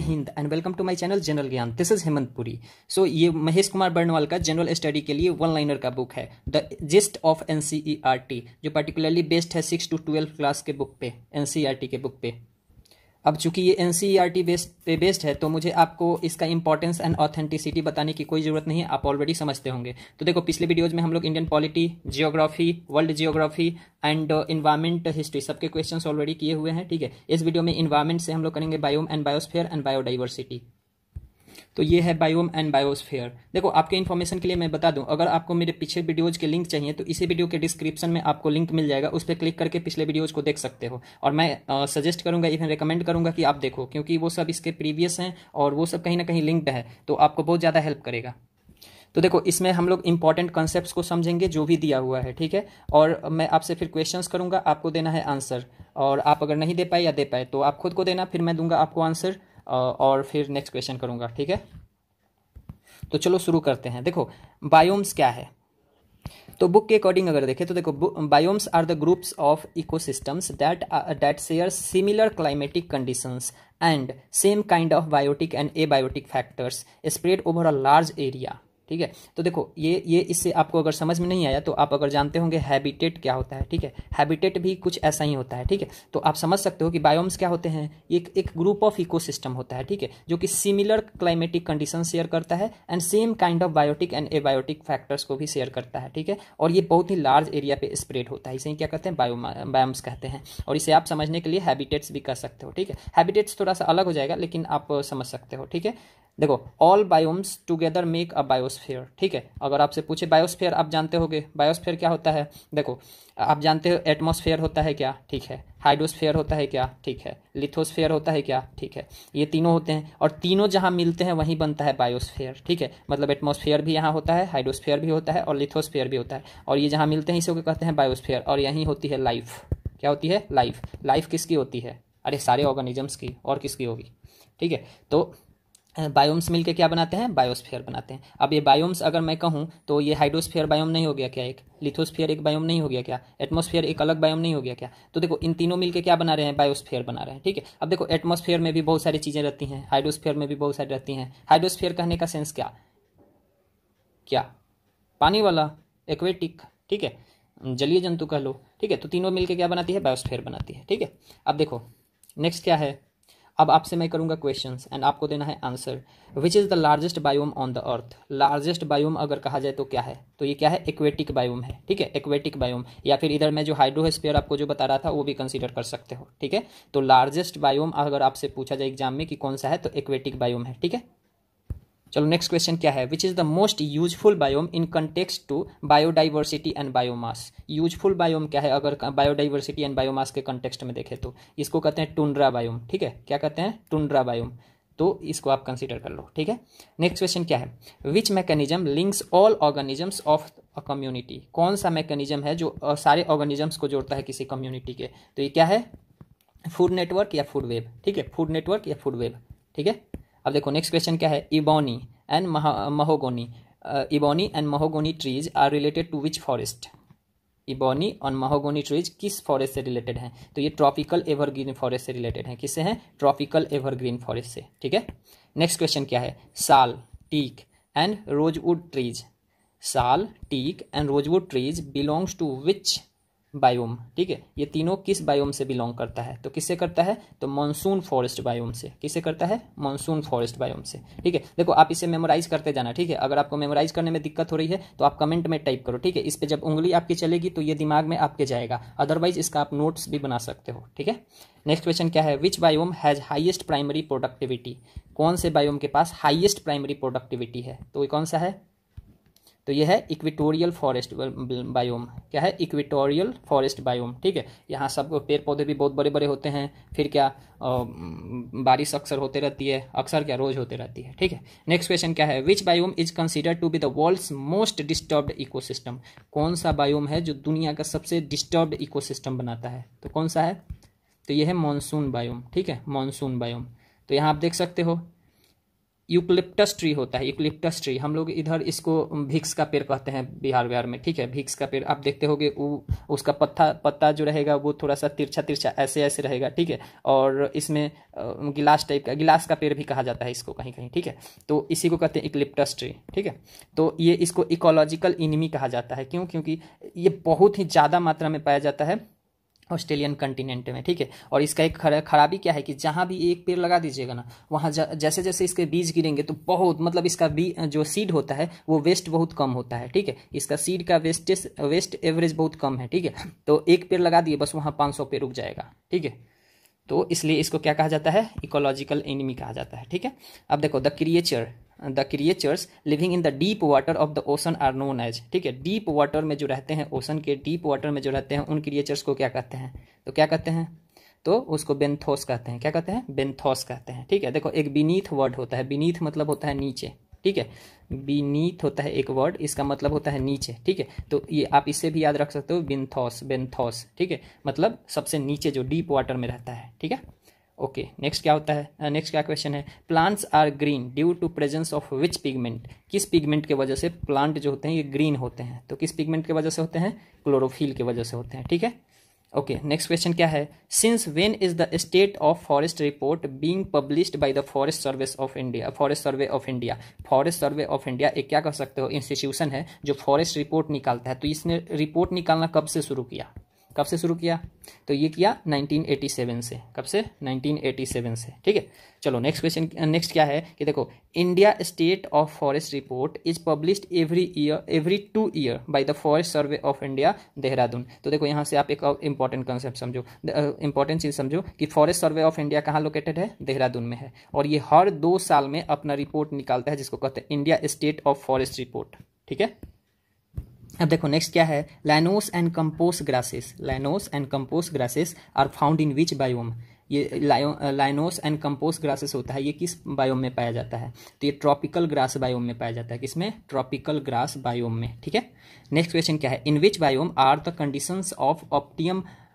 Hind and welcome to my channel general ज्ञान। This is Hemant Puri. So ये महेश कुमार बर्नवाल का जनरल स्टडी के लिए वन लाइनर का बुक है द जिस्ट ऑफ एनसीईआरटी, जो पर्टिकुलरली बेस्ड है 6 to 12 क्लास के बुक पे, एनसीईआरटी के बुक पे। अब चूंकि ये एनसीईआरटी बेस्ड है तो मुझे आपको इसका इंपॉर्टेंस एंड ऑथेंटिसिटी बताने की कोई ज़रूरत नहीं है, आप ऑलरेडी समझते होंगे। तो देखो, पिछले वीडियोज में हम लोग Indian polity, geography, world geography and environment history सबके क्वेश्चंस ऑलरेडी किए हुए हैं। ठीक है, इस वीडियो में इन्वायरमेंट से हम लोग करेंगे biome and biosphere and biodiversity. तो ये है बायोम एंड बायोस्फीयर। देखो, आपके इन्फॉर्मेशन के लिए मैं बता दूं, अगर आपको मेरे पिछले वीडियोज के लिंक चाहिए तो इसी वीडियो के डिस्क्रिप्शन में आपको लिंक मिल जाएगा, उस पर क्लिक करके पिछले वीडियोज को देख सकते हो। और मैं सजेस्ट करूंगा, इवन रिकमेंड करूंगा कि आप देखो, क्योंकि वो सब इसके प्रीवियस हैं और वो सब कहीं ना कहीं लिंक्ड है, तो आपको बहुत ज़्यादा हेल्प करेगा। तो देखो, इसमें हम लोग इंपॉर्टेंट कॉन्सेप्ट्स को समझेंगे जो भी दिया हुआ है। ठीक है, और मैं आपसे फिर क्वेश्चंस करूंगा, आपको देना है आंसर। और आप अगर नहीं दे पाए या दे पाए तो आप खुद को देना, फिर मैं दूंगा आपको आंसर और फिर नेक्स्ट क्वेश्चन करूंगा। ठीक है, तो चलो शुरू करते हैं। देखो, बायोम्स क्या है, तो बुक के अकॉर्डिंग अगर देखें तो देखो, biomes are the groups of ecosystems that share similar climatic conditions and same kind of biotic and abiotic factors spread over a large area. ठीक है, तो देखो, ये इससे आपको अगर समझ में नहीं आया तो आप अगर जानते होंगे हैबिटेट क्या होता है। ठीक है, हैबिटेट भी कुछ ऐसा ही होता है। ठीक है, तो आप समझ सकते हो कि बायोम्स क्या होते हैं, एक ग्रुप ऑफ इकोसिस्टम होता है। ठीक है, जो कि सिमिलर क्लाइमेटिक कंडीशन शेयर करता है and same kind of biotic and abiotic factors को भी शेयर करता है। ठीक है, और ये बहुत ही लार्ज एरिया पे स्प्रेड होता है, इसे ही क्या कहते हैं, बायोम्स कहते हैं। और इसे आप समझने के लिए हैबिटेट्स भी कह सकते हो। ठीक है, हैबिटेट्स थोड़ा सा अलग हो जाएगा लेकिन आप समझ सकते हो। ठीक है, देखो, all biomes together make a biosphere. ठीक है, अगर आपसे पूछे बायोस्फीयर, आप जानते होगे बायोस्फीयर क्या होता है। देखो, आप जानते हो एटमॉस्फेयर होता है क्या, ठीक है, हाइड्रोस्फीयर होता है क्या, ठीक है, लिथोस्फीयर होता है क्या, ठीक है, ये तीनों होते हैं और तीनों जहां मिलते हैं वहीं बनता है बायोस्फीयर। ठीक है, मतलब एटमॉस्फेयर भी यहाँ होता है, हाइड्रोस्फीयर भी होता है और लिथोस्फीयर भी होता है, और ये जहां मिलते हैं इसी को कहते हैं बायोस्फीयर। और यहीं होती है लाइफ। क्या होती है, लाइफ। लाइफ किसकी होती है, अरे सारे ऑर्गेनिजम्स की, और किसकी होगी। ठीक है, तो बायोम्स मिलके क्या बनाते हैं, बायोस्फीयर बनाते हैं। अब ये बायोम्स अगर मैं कहूँ तो ये हाइड्रोस्फीयर बायोम नहीं हो गया क्या, एक लिथोस्फीयर एक बायोम नहीं हो गया क्या, एटमॉस्फेयर एक अलग बायोम नहीं हो गया क्या। तो देखो, इन तीनों मिलके क्या बना रहे हैं, बायोस्फीयर बना रहे हैं। ठीक है, अब देखो, एटमॉस्फेयर में भी बहुत सारी चीज़ें रहती हैं, हाइड्रोस्फीयर में भी बहुत सारी रहती हैं। हाइड्रोस्फीयर कहने का सेंस क्या, क्या पानी वाला, एक्वेटिक। ठीक है, जलीय जंतु कह लो। ठीक है, तो तीनों मिलके क्या बनाती है, बायोस्फीयर बनाती है। ठीक है, अब देखो नेक्स्ट क्या है, अब आपसे मैं करूंगा क्वेश्चंस एंड आपको देना है answer. Which is the largest biome on the earth. Largest biome अगर कहा जाए तो क्या है, तो ये क्या है, एक्वेटिक बायोम है। ठीक है, एक्वेटिक बायोम, या फिर इधर मैं जो हाइड्रोस्फीयर आपको जो बता रहा था वो भी कंसीडर कर सकते हो। ठीक है, तो लार्जेस्ट बायोम अगर आपसे पूछा जाए एग्जाम में कि कौन सा है तो एक्वेटिक बायोम है। ठीक है, चलो नेक्स्ट क्वेश्चन क्या है, which is the most useful biome in context to biodiversity and biomass. Useful biome क्या है अगर बायोडाइवर्सिटी एंड बायोमास के कंटेक्स्ट में देखें तो इसको कहते हैं टुंड्रा बायोम। ठीक है, क्या कहते हैं, टुंड्रा बायोम, तो इसको आप कंसीडर कर लो। ठीक है, नेक्स्ट क्वेश्चन क्या है, which mechanism links all organisms of a community. कौन सा मैकेनिज्म है जो सारे ऑर्गेनिजम्स को जोड़ता है किसी कम्युनिटी के, तो ये क्या है, फूड नेटवर्क या फूड वेब। ठीक है, फूड नेटवर्क या फूड वेब। ठीक है, अब देखो नेक्स्ट क्वेश्चन क्या है, ebony and mahogany. Ebony and mahogany trees are related to which forest. Ebony और महोगोनी ट्रीज किस फॉरेस्ट से रिलेटेड हैं, तो ये ट्रॉपिकल एवरग्रीन फॉरेस्ट से रिलेटेड हैं। किससे हैं, ट्रॉपिकल एवरग्रीन फॉरेस्ट से। ठीक है, नेक्स्ट क्वेश्चन क्या है, sal, teak and rosewood trees. Sal, teak and rosewood trees belongs to which biome. ठीक है, ये तीनों किस बायोम से बिलोंग करता है, तो किससे करता है, तो मानसून फॉरेस्ट बायोम से। किससे करता है, मानसून फॉरेस्ट बायोम से। ठीक है, देखो आप इसे मेमोराइज करते जाना। ठीक है, अगर आपको मेमोराइज करने में दिक्कत हो रही है तो आप कमेंट में टाइप करो। ठीक है, इस पे जब उंगली आपकी चलेगी तो ये दिमाग में आपके जाएगा, अदरवाइज इसका आप नोट्स भी बना सकते हो। ठीक है, नेक्स्ट क्वेश्चन क्या है, which biome has highest primary productivity. कौन से बायोम के पास हाईएस्ट प्राइमरी प्रोडक्टिविटी है, तो ये कौन सा है, तो ये है इक्वेटोरियल फॉरेस्ट बायोम। क्या है, इक्वेटोरियल फॉरेस्ट बायोम। ठीक है, यहाँ सब पेड़ पौधे भी बहुत बड़े बड़े होते हैं, फिर क्या बारिश अक्सर होते रहती है, अक्सर क्या रोज होते रहती है। ठीक है, नेक्स्ट क्वेश्चन क्या है, which biome is considered to be the world's most disturbed ecosystem. कौन सा बायोम है जो दुनिया का सबसे डिस्टर्ब्ड इकोसिस्टम बनाता है, तो कौन सा है, तो ये है मानसून बायोम। ठीक है, मानसून बायोम। तो यहाँ आप देख सकते हो यूकलिप्टस ट्री होता है, यूकलिप्टस ट्री, हम लोग इधर इसको भिक्स का पेड़ कहते हैं बिहार में, ठीक है। भिक्स का पेड़ आप देखते होगे, उसका पत्ता जो रहेगा वो थोड़ा सा तिरछा तिरछा ऐसे ऐसे रहेगा, ठीक है। और इसमें गिलास टाइप का, गिलास का पेड़ भी कहा जाता है इसको कहीं कहीं, ठीक है। तो इसी को कहते हैं यूकलिप्टस ट्री, ठीक है। तो ये इसको इकोलॉजिकल एनिमी कहा जाता है, क्यों? क्योंकि ये बहुत ही ज़्यादा मात्रा में पाया जाता है ऑस्ट्रेलियन कंटिनेंट में, ठीक है। और इसका एक खराबी क्या है कि जहाँ भी एक पेड़ लगा दीजिएगा ना, वहाँ जैसे जैसे इसके बीज गिरेंगे तो बहुत, मतलब इसका जो सीड होता है वो वेस्ट बहुत कम होता है, ठीक है। इसका सीड का वेस्ट एवरेज बहुत कम है, ठीक है। तो एक पेड़ लगा दिए बस वहाँ 500 पेड़ उग जाएगा, ठीक है। तो इसलिए इसको क्या कहा जाता है? इकोलॉजिकल एनिमी कहा जाता है, ठीक है। अब देखो the creatures living in the deep water of the ocean are known as, ठीक है। डीप वाटर में जो रहते हैं, ओशन के डीप वाटर में जो रहते हैं, उन क्रिएचर्स को क्या कहते हैं? तो क्या कहते हैं? तो उसको बेंथोस कहते हैं। क्या कहते हैं? बेंथोस कहते हैं, ठीक है। देखो एक बीनीथ वर्ड होता है, बीनीथ मतलब होता है नीचे, ठीक है। बीनीथ होता है एक वर्ड, इसका मतलब होता है नीचे, ठीक है। तो ये आप इससे भी याद रख सकते हो, बेंथोस, ठीक है, मतलब सबसे नीचे जो डीप वाटर में रहता है, ठीक है। ओके, नेक्स्ट क्या होता है? नेक्स्ट क्या क्वेश्चन है? Plants are green due to presence of which pigment, किस पिगमेंट के वजह से प्लांट जो होते हैं ये ग्रीन होते हैं? तो किस पिगमेंट के वजह से होते हैं? क्लोरोफिल के वजह से होते हैं, ठीक है। ओके, नेक्स्ट क्वेश्चन क्या है? Since when is the state of forest report being published by the forest survey of India? Forest survey of India एक क्या कह सकते हो, इंस्टीट्यूशन है जो फॉरेस्ट रिपोर्ट निकालता है। तो इसने रिपोर्ट निकालना कब से शुरू किया? तो ये किया 1987 से। कब से? 1987 से, ठीक है। चलो नेक्स्ट क्वेश्चन, नेक्स्ट क्या है कि देखो, India state of forest report is published every 2 year by the forest survey of India, Dehradun. तो देखो यहाँ से आप एक और इंपॉर्टेंट कंसेप्ट समझो, इंपॉर्टेंट चीज समझो कि फॉरेस्ट सर्वे ऑफ इंडिया कहाँ लोकेटेड है? देहरादून में है। और ये हर 2 साल में अपना रिपोर्ट निकालता है, जिसको कहते हैं India state of forest report, ठीक है। अब देखो नेक्स्ट क्या है? Lianas and compost grasses are found in which biome? ये लाइनोस एंड कंपोस्ट ग्रासेस होता है, ये किस बायोम में पाया जाता है? तो ये ट्रॉपिकल ग्रास बायोम में पाया जाता है। किसमें? ट्रॉपिकल ग्रास बायोम में, ठीक है। नेक्स्ट क्वेश्चन क्या है? In which biome are the conditions of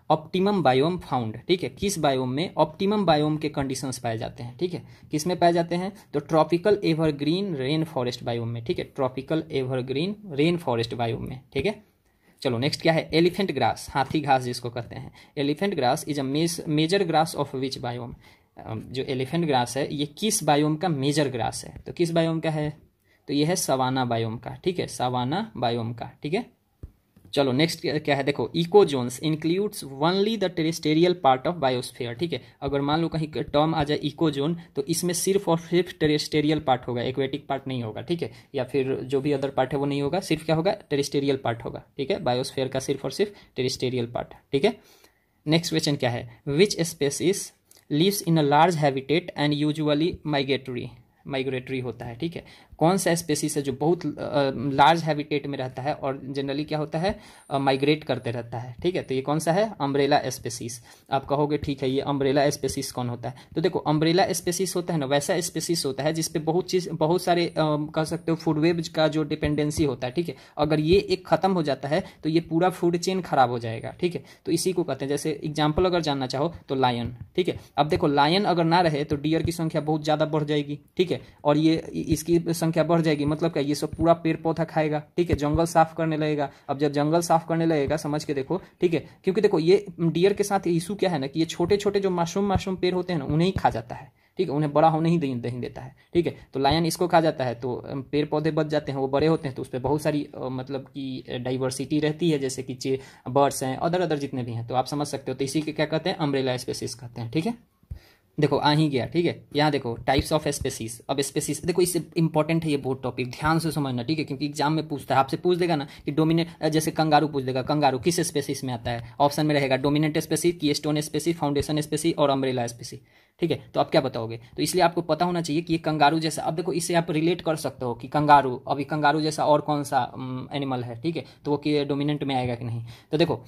optimum biome found, ठीक है। किस बायोम में ऑप्टिमम बायोम के कंडीशंस पाए जाते हैं, ठीक है। किस में पाए जाते हैं? तो tropical evergreen rain forest biome में, ठीक है। Tropical evergreen rain forest biome में, ठीक है। चलो नेक्स्ट क्या है? एलिफेंट ग्रास, हाथी घास जिसको कहते हैं। Elephant grass is a major grass of which biome? जो एलिफेंट ग्रास है ये किस बायोम का मेजर ग्रास है? तो किस बायोम का है? तो ये है सवाना बायोम का, ठीक है, सवाना बायोम का, ठीक है। चलो नेक्स्ट क्या है? देखो eco zones includes only the terrestrial part of biosphere, ठीक है। अगर मान लो कहीं टर्म आ जाए इको जोन, तो इसमें सिर्फ और सिर्फ टेरेस्टेरियल पार्ट होगा, एक्वेटिक पार्ट नहीं होगा, ठीक है। या फिर जो भी अदर पार्ट है वो नहीं होगा, सिर्फ क्या होगा? टेरेस्टेरियल पार्ट होगा, ठीक है। बायोस्फीयर का सिर्फ और सिर्फ टेरेस्टेरियल पार्ट, ठीक है। नेक्स्ट क्वेश्चन क्या है? Which species lives in a large habitat and usually migratory होता है, ठीक है। कौन सा स्पेसीज है जो बहुत लार्ज हैबिटेट में रहता है और जनरली क्या होता है? माइग्रेट करते रहता है, ठीक है। तो ये कौन सा है? Umbrella species. आप कहोगे ठीक है, ये अम्ब्रेला स्पेसीज कौन होता है? तो देखो अम्ब्रेला स्पेसीज होता है ना, वैसा स्पेसीज होता है जिसपे बहुत सारे कह सकते हो फूड वेब का जो डिपेंडेंसी होता है, ठीक है। अगर ये एक खत्म हो जाता है तो ये पूरा फूड चेन खराब हो जाएगा, ठीक है। तो इसी को कहते हैं, जैसे एग्जाम्पल अगर जानना चाहो तो लायन, ठीक है। अब देखो लायन अगर ना रहे तो डियर की संख्या बहुत ज्यादा बढ़ जाएगी, ठीक है। और ये इसकी संख्या बढ़ जाएगी, मतलब क्या? ये सब पूरा पेड़ पौधा खाएगा, ठीक है। जंगल साफ करने लगेगा। अब जब जंगल साफ करने लगेगा, समझ के देखो, ठीक है, क्योंकि देखो ये डियर के साथ इशू क्या है ना कि ये छोटे छोटे जो मासूम पेड़ होते हैं ना उन्हें ही खा जाता है, ठीक है। उन्हें बड़ा होने ही नहीं देता है, ठीक है। तो लायन इसको खा जाता है तो पेड़ पौधे बच जाते हैं, वो बड़े होते हैं, तो उस पर बहुत सारी मतलब कि डाइवर्सिटी रहती है, जैसे कि बर्ड्स हैं, अदर जितने भी हैं, तो आप समझ सकते हो। तो इसी के क्या कहते हैं? अम्ब्रेला स्पेसीज कहते हैं, ठीक है। देखो आ ही गया, ठीक है। यहाँ देखो टाइप्स ऑफ स्पेसीज। अब स्पेसीज देखो, इससे इंपॉर्टेंट है ये बहुत टॉपिक, ध्यान से समझना, ठीक है, क्योंकि एग्जाम में पूछता है, आपसे पूछ देगा ना कि डोमिनेंट, जैसे कंगारू पूछ देगा, कंगारू किस स्पेसीज में आता है? ऑप्शन में रहेगा dominant species, keystone species, foundation species और अम्ब्रेला स्पेसीज, ठीक है। तो आप क्या बताओगे? तो इसलिए आपको पता होना चाहिए कि ये कंगारू जैसा, अब देखो इससे आप रिलेट कर सकते हो कि कंगारू, अभी कंगारू जैसा और कौन सा एनिमल है, ठीक है, तो वो डोमिनेंट में आएगा कि नहीं। तो देखो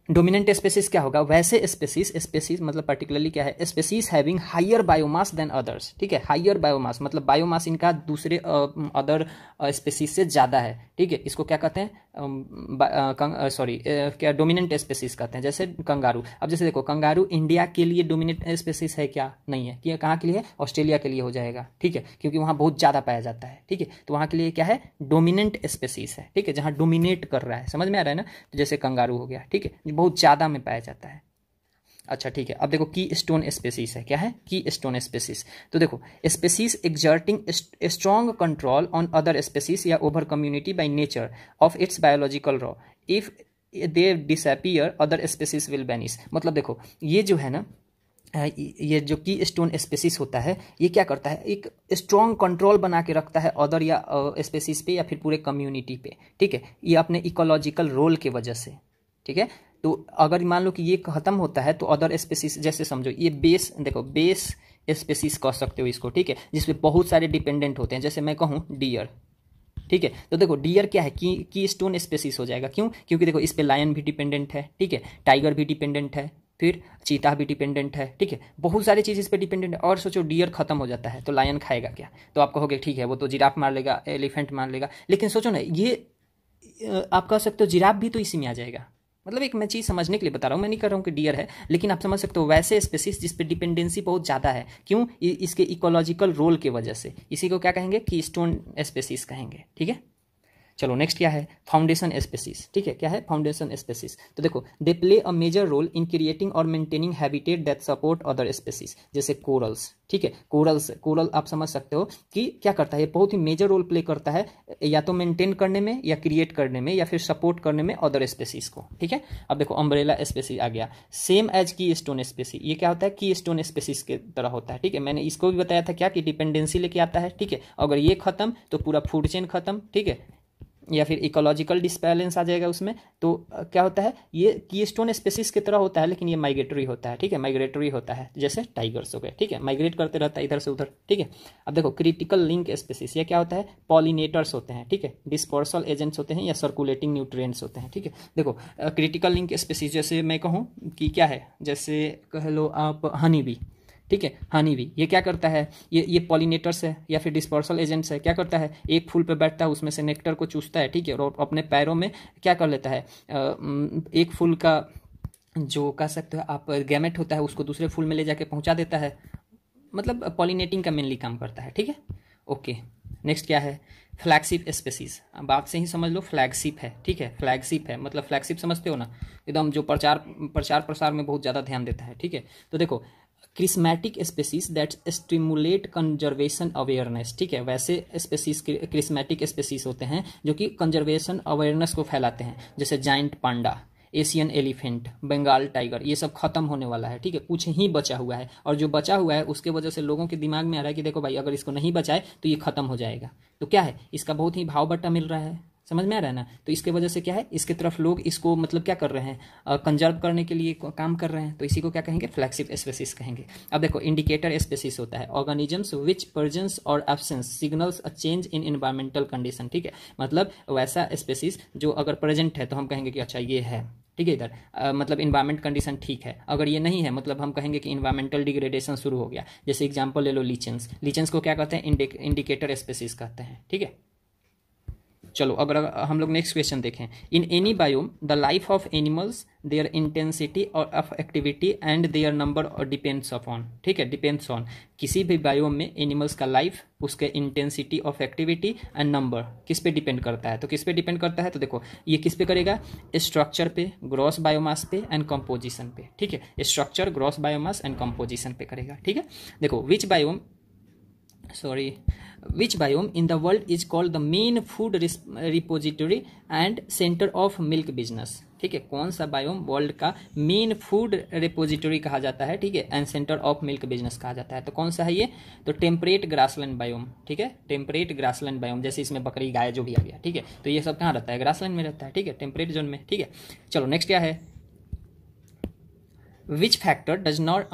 डोमिनेंट स्पेसीज क्या होगा? वैसे स्पेसीज मतलब पर्टिकुलरली क्या है? Species having higher biomass than others, ठीक है। हायर बायोमास मतलब बायोमास इनका दूसरे अदर स्पेसीज से ज़्यादा है, ठीक है। इसको क्या कहते हैं? सॉरी क्या डोमिनेंट स्पेसीज कहते हैं, जैसे कंगारू। अब जैसे देखो कंगारू इंडिया के लिए डोमिनेंट स्पेसीज है क्या? नहीं है। कि कहाँ के लिए है? ऑस्ट्रेलिया के लिए हो जाएगा, ठीक है, क्योंकि वहाँ बहुत ज़्यादा पाया जाता है, ठीक है। तो वहाँ के लिए क्या है? डोमिनेंट स्पेसीज है, ठीक है, जहाँ डोमिनेट कर रहा है। समझ में आ रहा है ना? तो जैसे कंगारू हो गया, ठीक है, बहुत ज़्यादा में पाया जाता है। अच्छा ठीक है, अब देखो की स्टोन स्पेसीज है, क्या है? की स्टोन स्पेसीज। तो देखो species exerting strong control on other species या over community by nature of its biological role, if they disappear other species will vanish. मतलब देखो ये जो है ना, ये जो की स्टोन स्पेसीज होता है, ये क्या करता है? एक स्ट्रॉन्ग कंट्रोल बना के रखता है अदर या स्पेसीज पे या फिर पूरे कम्युनिटी पे, ठीक है, ये अपने इकोलॉजिकल रोल के वजह से, ठीक है। तो अगर मान लो कि ये खत्म होता है तो अदर स्पेसीज, जैसे समझो ये बेस, देखो बेस स्पेसीज कह सकते हो इसको, ठीक है, जिसमें बहुत सारे डिपेंडेंट होते हैं। जैसे मैं कहूँ डियर, ठीक है, तो देखो डियर क्या है? की स्टोन स्पेसीज हो जाएगा। क्यों? क्योंकि देखो इस पे लायन भी डिपेंडेंट है, ठीक है, टाइगर भी डिपेंडेंट है, फिर चीता भी डिपेंडेंट है, ठीक है, बहुत सारी चीज़ इस पे डिपेंडेंट है। और सोचो डियर खत्म हो जाता है तो लायन खाएगा क्या? तो आप कहोगे ठीक है वो तो जिराफ मार लेगा, एलिफेंट मार लेगा, लेकिन सोचो ना ये आप कह सकते हो जिराफ भी तो इसी में आ जाएगा। मतलब एक मैं चीज़ समझने के लिए बता रहा हूँ, मैं नहीं कर रहा हूँ कि डियर है, लेकिन आप समझ सकते हो वैसे स्पेसीज जिस पे डिपेंडेंसी बहुत ज़्यादा है। क्यों? इसके इकोलॉजिकल रोल के वजह से। इसी को क्या कहेंगे? की स्टोन स्पेसीज कहेंगे, ठीक है। चलो नेक्स्ट क्या है? फाउंडेशन स्पेसीज, ठीक है, क्या है? Foundation species. तो देखो they play a major role in creating और maintaining habitat that support other species, जैसे कोरल्स, ठीक है। कोरल आप समझ सकते हो कि क्या करता है? ये बहुत ही मेजर रोल प्ले करता है या तो मेंटेन करने में या क्रिएट करने में या फिर सपोर्ट करने में अदर स्पेसीज को, ठीक है। अब देखो अम्ब्रेला स्पेसीज आ गया, सेम एज की स्टोन स्पेसीज। ये क्या होता है? की स्टोन स्पेसीज के तरह होता है, ठीक है। मैंने इसको भी बताया था क्या कि डिपेंडेंसी लेके आता है, ठीक है। अगर ये खत्म तो पूरा फूड चेन खत्म, ठीक है, या फिर इकोलॉजिकल डिसबैलेंस आ जाएगा उसमें। तो क्या होता है? ये कीस्टोन स्पेसीज की तरह होता है, लेकिन ये माइग्रेटरी होता है, ठीक है, माइग्रेटरी होता है, जैसे टाइगर्स हो गए, ठीक है, माइग्रेट करते रहता है इधर से उधर, ठीक है। अब देखो क्रिटिकल लिंक स्पेसीज, ये क्या होता है? पॉलिनेटर्स होते हैं, ठीक है, डिस्पर्सल एजेंट्स होते हैं या सर्कुलेटिंग न्यूट्रिएंट्स होते हैं, ठीक है। देखो क्रिटिकल लिंक स्पेसीज जैसे मैं कहूँ कि क्या है, जैसे कह लो आप हनी बी, ठीक है, हनी भी ये क्या करता है? ये पॉलिनेटर्स है या फिर डिस्पर्सल एजेंट्स है। क्या करता है? एक फूल पे बैठता है, उसमें से नेक्टर को चूसता है, ठीक है, और अपने पैरों में क्या कर लेता है? एक फूल का जो कह सकते हो आप गैमेट होता है उसको दूसरे फूल में ले जाके पहुंचा देता है। मतलब पॉलिनेटिंग का मेनली काम करता है, ठीक है। ओके नेक्स्ट क्या है? Flagship species. बात से ही समझ लो फ्लैगशिप है, ठीक है, फ्लैगशिप है मतलब फ्लैगशिप समझते हो ना, एकदम जो प्रचार प्रसार में बहुत ज़्यादा ध्यान देता है, ठीक है। तो देखो charismatic species that stimulate conservation awareness, ठीक है, वैसे स्पेसीज क्रिस्मेटिक स्पेसीज होते हैं जो कि कंजर्वेशन अवेयरनेस को फैलाते हैं, जैसे giant panda, Asian elephant, Bengal tiger, ये सब खत्म होने वाला है, ठीक है, कुछ ही बचा हुआ है, और जो बचा हुआ है उसके वजह से लोगों के दिमाग में आ रहा है कि देखो भाई अगर इसको नहीं बचाए तो ये खत्म हो जाएगा। तो क्या है? इसका बहुत ही भाव बट्टा मिल रहा है, समझ में आ रहा है ना। तो इसके वजह से क्या है? इसके तरफ लोग इसको मतलब क्या कर रहे हैं? कंजर्व करने के लिए काम कर रहे हैं। तो इसी को क्या कहेंगे? फ्लैगशिप स्पेसीज कहेंगे। अब देखो इंडिकेटर स्पेसीज होता है, ऑर्गेनिजम्स विच प्रेजेंस और absence signals a change in environmental condition, ठीक है, मतलब वैसा स्पेसीज जो अगर प्रेजेंट है तो हम कहेंगे कि अच्छा ये है, ठीक है, इधर मतलब इन्वायरमेंट कंडीशन ठीक है। अगर ये नहीं है मतलब हम कहेंगे कि इन्वायरमेंटल डिग्रेडेशन शुरू हो गया। जैसे एग्जांपल ले लो लीचेंस, लीचेंस को क्या कहते हैं? इंडिकेटर स्पेसीज कहते हैं, ठीक है। चलो अगर हम लोग नेक्स्ट क्वेश्चन देखें, in any biome the life of animals their intensity और of activity and their number depends upon, ठीक है, डिपेंड्स ऑन, किसी भी बायोम में एनिमल्स का लाइफ, उसके intensity of activity and number किस पे डिपेंड करता है? तो किस पे डिपेंड करता है? तो देखो ये किस पे करेगा? स्ट्रक्चर पे, ग्रॉस बायोमास पे एंड कंपोजिशन पे, ठीक है, structure, gross biomass and composition पे करेगा, ठीक है। देखो which biome in the world is called the main food repository and center of milk business, ठीक है, कौन सा बायोम वर्ल्ड का मेन फूड रिपोजिटरी कहा जाता है, ठीक है, and centre of milk business कहा जाता है। तो कौन सा है ये? तो टेम्परेट ग्रासलैंड बायोम, ठीक है, टेम्परेट ग्रासलैंड बायोम, जैसे इसमें बकरी गाय जो भी आ गया, ठीक है, तो ये सब कहाँ रहता है? ग्रासलैंड में रहता है, ठीक है, टेम्परेट जोन में, ठीक है। चलो नेक्स्ट क्या है? Which factor does not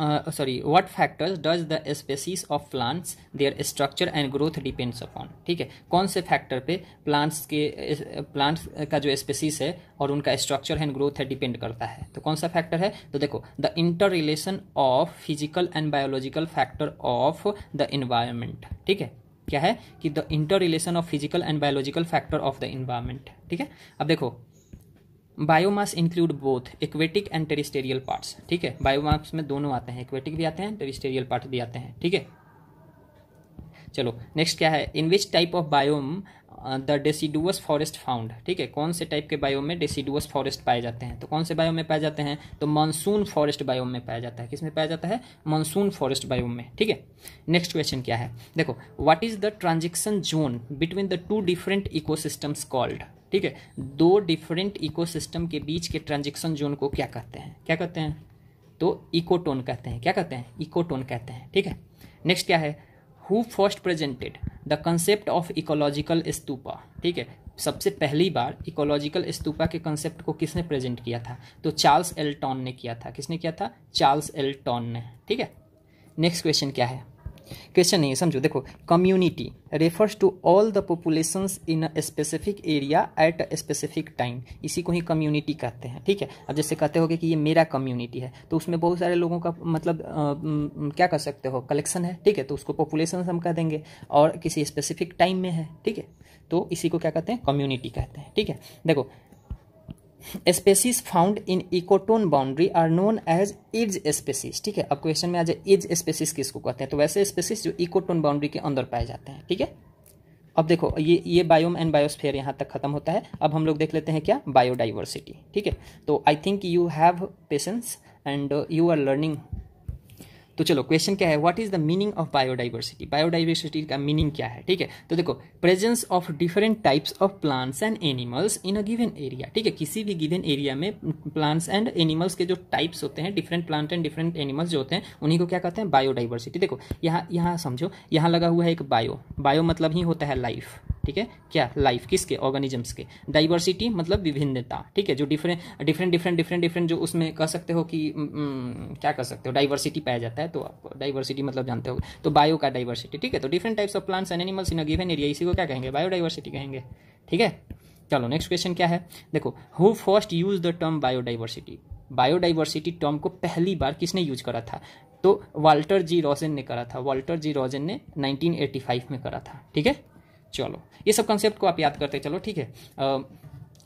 what factors does the species of plants their structure and growth depends upon, ठीक है, कौन से फैक्टर पे प्लांट्स का जो स्पेसीज है और उनका स्ट्रक्चर एंड ग्रोथ है डिपेंड करता है? तो कौन सा फैक्टर है? तो देखो the inter relation of physical and biological factor of the environment, ठीक है, क्या है कि the inter relation of physical and biological factor of the environment. ठीक है, अब देखो biomass include both aquatic and terrestrial parts. ठीक है, बायोमास में दोनों आते हैं, एक्वेटिक भी आते हैं, टेरिस्टेरियल पार्ट भी आते हैं। ठीक है, चलो नेक्स्ट क्या है, in which type of biome the deciduous forest found. ठीक है, कौन से टाइप के बायोम में डेसिडुअस फॉरेस्ट पाए जाते हैं, तो कौन से बायोम में पाए जाते हैं, तो मानसून फॉरेस्ट बायोम में पाया जाता है। किस में पाया जाता है, मानसून फॉरेस्ट बायोम में। ठीक है, नेक्स्ट क्वेश्चन क्या है, देखो what is the transition zone between the two different ecosystems called. ठीक है, दो डिफरेंट इकोसिस्टम के बीच के ट्रांजिशन जोन को क्या कहते हैं, क्या कहते हैं, तो इकोटोन कहते हैं। क्या कहते हैं, इकोटोन कहते हैं। ठीक है, नेक्स्ट क्या है, who first presented the concept of ecological stupa. ठीक है, सबसे पहली बार इकोलॉजिकल स्तूपा के कंसेप्ट को किसने प्रेजेंट किया था, तो चार्ल्स एल्टन ने किया था। किसने किया था, चार्ल्स एल्टन ने। ठीक है, नेक्स्ट क्वेश्चन क्या है, क्वेश्चन नहीं समझो, देखो community refers to all the populations in a specific area at a specific time, इसी को ही कम्युनिटी कहते हैं। ठीक है, अब जैसे कहते होगे कि ये मेरा कम्युनिटी है, तो उसमें बहुत सारे लोगों का मतलब क्या कर सकते हो, कलेक्शन है। ठीक है, तो उसको पॉपुलेशन हम कह देंगे, और किसी स्पेसिफिक टाइम में है। ठीक है, तो इसी को क्या कहते हैं, कम्युनिटी कहते हैं। ठीक है, देखो species found in ecotone boundary are known as is species. ठीक है, अब क्वेश्चन में आ जाए इज स्पेसीज किसको कहते हैं, तो वैसे स्पेसीज जो इकोटोन बाउंड्री के अंदर पाए जाते हैं। ठीक है, अब देखो ये बायोम एंड बायोस्फीयर यहाँ तक खत्म होता है। अब हम लोग देख लेते हैं क्या, बायोडाइवर्सिटी। ठीक है, तो I think you have patience and you are learning. तो चलो क्वेश्चन क्या है, what is the meaning of biodiversity, biodiversity का मीनिंग क्या है। ठीक है, तो देखो presence of different types of plants and animals in a given area. ठीक है, किसी भी गिवन एरिया में प्लांट्स एंड एनिमल्स के जो टाइप्स होते हैं, different plant and different animals जो होते हैं, उन्हीं को क्या कहते हैं, बायोडाइवर्सिटी। देखो यहाँ समझो, यहाँ लगा हुआ है एक बायो मतलब ही होता है लाइफ। ठीक है, क्या लाइफ, किसके, ऑर्गेनिजम्स के। डाइवर्सिटी मतलब विभिन्नता। ठीक है, जो डिफरेंट जो उसमें कह सकते हो कि क्या कर सकते हो, डाइवर्सिटी पाया जाता है, तो आप डाइवर्सिटी मतलब जानते हो, तो बायो का डाइवर्सिटी। ठीक है, तो different types of plants and animals in a given area, इसी को क्या कहेंगे, बायोडाइवर्सिटी कहेंगे। ठीक है, चलो नेक्स्ट क्वेश्चन क्या है, देखो who first use the term biodiversity. Biodiversity term को पहली बार किसने यूज करा था, तो वाल्टर जी रोजेन ने करा था। वाल्टर जी रोजेन ने 1985 में करा था। ठीक है, चलो ये सब कंसेप्ट को आप याद करते चलो। ठीक है,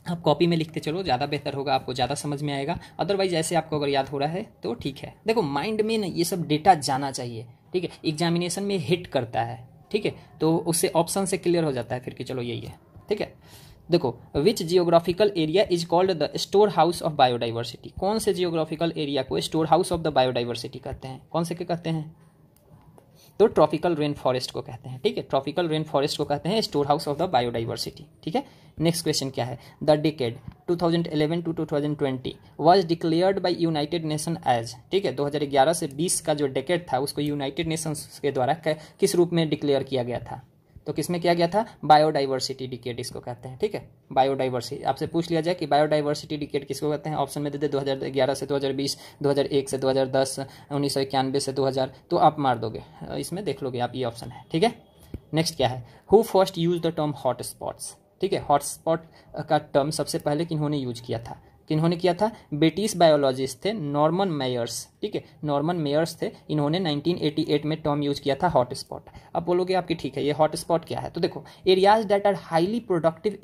आप कॉपी में लिखते चलो, ज़्यादा बेहतर होगा, आपको ज़्यादा समझ में आएगा। अदरवाइज ऐसे आपको अगर याद हो रहा है तो ठीक है। देखो माइंड में ना ये सब डेटा जाना चाहिए। ठीक है, एग्जामिनेशन में हिट करता है। ठीक है, तो उससे ऑप्शन से क्लियर हो जाता है फिर कि चलो यही है। ठीक है, देखो which geographical area is called the store house of biodiversity. कौन से जियोग्राफिकल एरिया को store house of the biodiversity कहते हैं, कौन से के कहते हैं, तो ट्रॉपिकल रेन फॉरेस्ट को कहते हैं। ठीक है, ट्रॉपिकल रेन फॉरेस्ट को कहते हैं store house of the biodiversity. ठीक है, नेक्स्ट क्वेश्चन क्या है, the decade 2011 to 2020 was declared by united nation as. ठीक है, 2011 से 20 का जो डेकेड था उसको यूनाइटेड नेशंस के द्वारा किस रूप में डिक्लेयर किया गया था, तो किसमें किया गया था, बायोडाइवर्सिटी डिकेड इसको कहते हैं। ठीक है, बायोडाइवर्सिटी आपसे पूछ लिया जाए कि बायोडाइवर्सिटी डिकेड किसको कहते हैं, ऑप्शन में दे दे 2011 से 2020, 2001 से 2010, 1991 से 2000, तो आप मार दोगे, इसमें देख लोगे आप, ये ऑप्शन है। ठीक है, नेक्स्ट क्या है, who first use the term hot spots. ठीक है, हॉट स्पॉट का टर्म सबसे पहले किन्होंने यूज किया था, किन्होंने किया था, ब्रिटिश बायोलॉजिस्ट थे नॉर्मन मेयर्स। ठीक है, नॉर्मन मेयर्स थे, इन्होंने 1988 में टर्म यूज किया था हॉट स्पॉट। अब बोलोगे आपकी ठीक है, ये हॉट स्पॉट क्या है, तो देखो areas that are highly productive